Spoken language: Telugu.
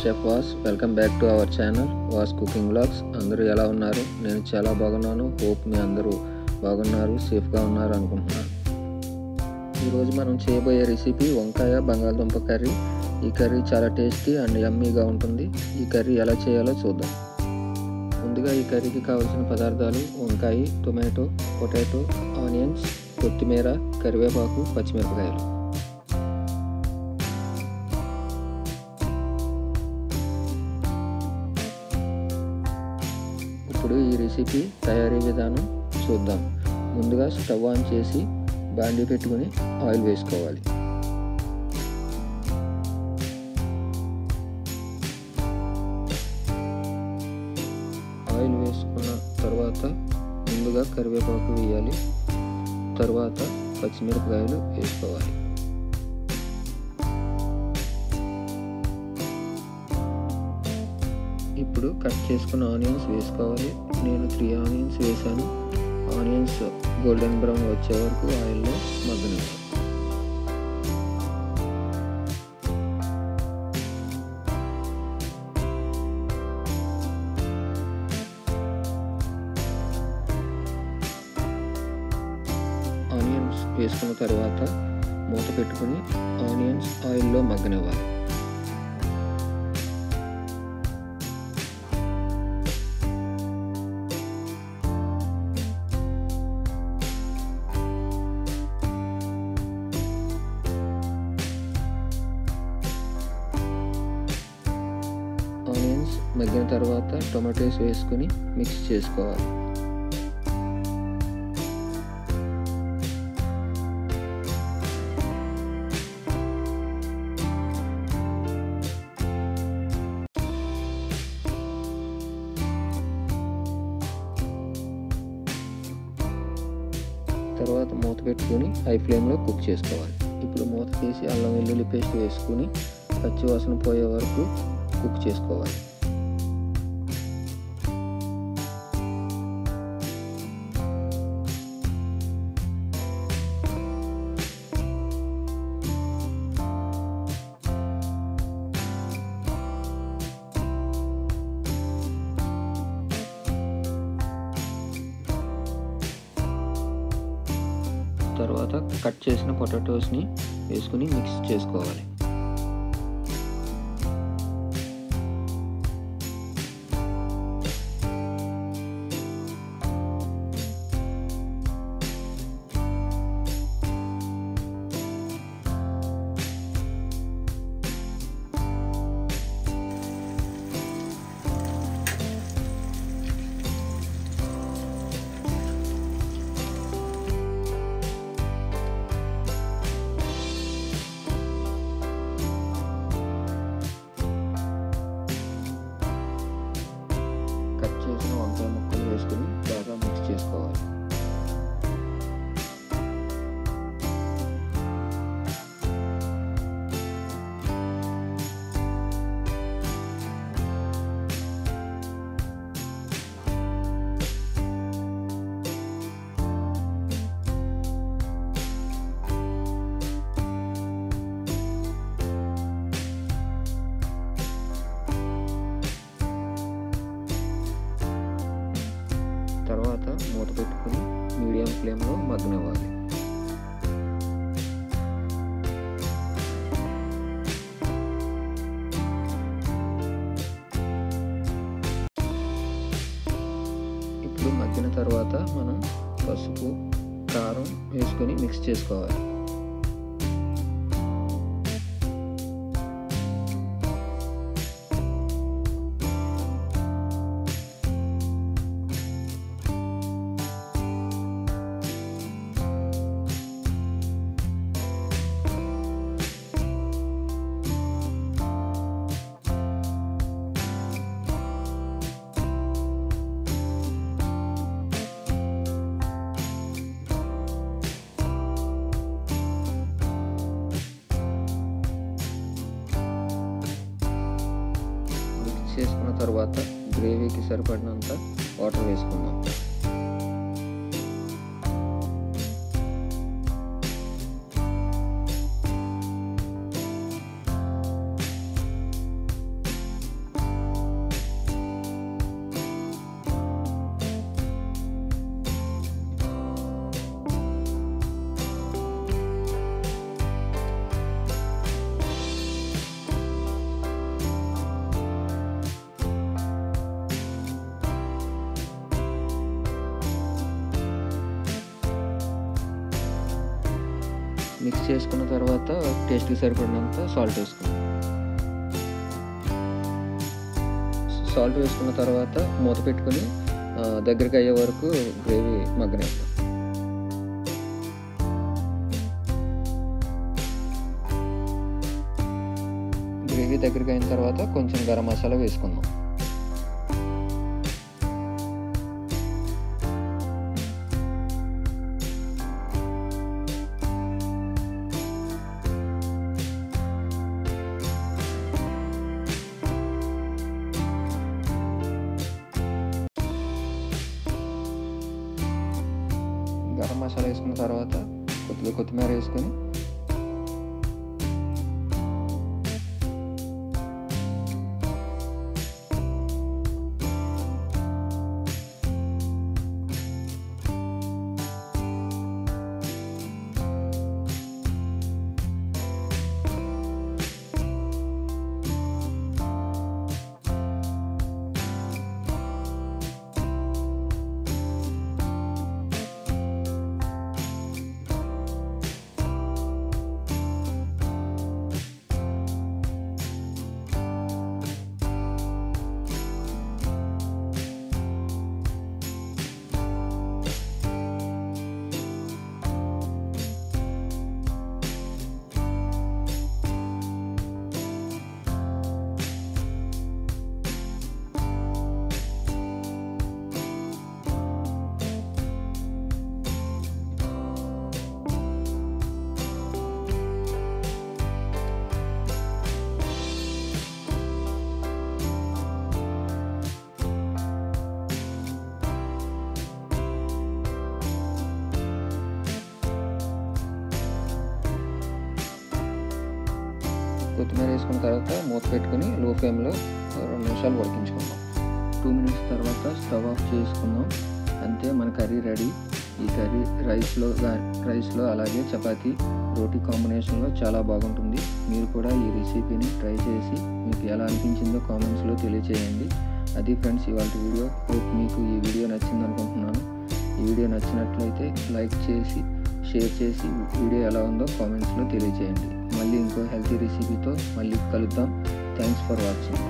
Chef was. Welcome back to our channel was cooking vlogs. అందరూ ఎలా ఉన్నారు? నేను చాలా బాగున్నాను. హోప్ మీ అందరూ బాగున్నారు, సేఫ్గా ఉన్నారు అనుకుంటున్నాను. ఈరోజు మనం చేయబోయే రెసిపీ వంకాయ బంగాళదుంప కర్రీ. ఈ కర్రీ చాలా టేస్టీ అండ్ యమ్మీగా ఉంటుంది. ఈ కర్రీ ఎలా చేయాలో చూద్దాం. ముందుగా ఈ కర్రీకి కావాల్సిన పదార్థాలు: వంకాయ, టొమాటో, పొటాటో, ఆనియన్స్, కొత్తిమీర, కరివేపాకు, పచ్చిమిరపకాయలు. ఇప్పుడు ఈ రెసిపీ తయారీ విధానం చూద్దాం. ముందుగా స్టవ్ ఆన్ చేసి బాండీ పెట్టుకుని ఆయిల్ వేసుకోవాలి. ఆయిల్ వేసుకున్న తర్వాత ముందుగా కరివేపాకు వేయాలి, తర్వాత పచ్చిమిరపకాయలు వేసుకోవాలి. ఇప్పుడు కట్ చేసుకున్న ఆనియన్స్ వేసుకోవాలి. నేను 3 ఆనియన్స్ వేసాను. ఆనియన్స్ గోల్డెన్ బ్రౌన్ వచ్చే వరకు ఆయిల్లో మగ్గనివ్వాలి. ఆనియన్స్ వేసుకున్న తర్వాత మూత పెట్టుకుని ఆనియన్స్ ఆయిల్లో మగ్గనివ్వాలి. ఆనియన్స్ మగ్గిన తర్వాత టొమాటోస్ వేసుకుని మిక్స్ చేసుకోవాలి. తర్వాత మూత పెట్టుకుని హై ఫ్లేమ్లో కుక్ చేసుకోవాలి. ఇప్పుడు మూత తీసి అల్లం వెల్లుల్లి పేస్ట్ వేసుకుని పచ్చివాసన పోయే వరకు కుక్ చేసుకోవాలి. తర్వాత కట్ చేసిన పొటాటోస్ని వేసుకుని మిక్స్ చేసుకోవాలి. వంకాయ ముక్కలు వేసుకుని బాగా మిక్స్ చేసుకోవాలి. తర్వాత మూత పెట్టుకుని మీడియం ఫ్లేమ్లో మగ్గనివ్వాలి. ఇప్పుడు మగ్గిన తర్వాత మనం పసుపు, కారం వేసుకొని మిక్స్ చేసుకోవాలి. చేసుకున్న తర్వాత గ్రేవీకి సరిపడినంత వాటర్ వేసుకుందాం. మిక్స్ చేసుకున్న తర్వాత టేస్ట్కి సరిపడినంత సాల్ట్ వేసుకున్నాం. సాల్ట్ వేసుకున్న తర్వాత మూత పెట్టుకుని దగ్గరికి అయ్యే వరకు గ్రేవీ మగ్గనిద్దాం. గ్రేవీ దగ్గరికి అయిన తర్వాత కొంచెం గరం మసాలా వేసుకుందాం. గరం మసాలా వేసుకున్న తర్వాత కొద్దిగా కొత్తిమీర వేసుకొని కొత్తిమీర వేసుకున్న తర్వాత మూత పెట్టుకుని లో ఫ్లేమ్లో 2 నిమిషాలు ఉడికించుకుందాం. 2 మినిట్స్ తర్వాత స్టవ్ ఆఫ్ చేసుకుందాం. అంతే మన కర్రీ రెడీ. ఈ కర్రీ రైస్లో అలాగే చపాతీ రోటీ కాంబినేషన్లో చాలా బాగుంటుంది. మీరు కూడా ఈ రెసిపీని ట్రై చేసి మీకు ఎలా అనిపించిందో కామెంట్స్లో తెలియచేయండి. అది ఫ్రెండ్స్ ఇవాళ వీడియో. హోప్ మీకు ఈ వీడియో నచ్చింది అనుకుంటున్నాను. ఈ వీడియో నచ్చినట్లయితే లైక్ చేసి షేర్ చేసి వీడియో ఎలా ఉందో కామెంట్స్లో తెలియచేయండి. మళ్ళీ ఇంకో హెల్తీ రెసిపీతో మళ్ళీ కలుద్దాం. Thanks for watching.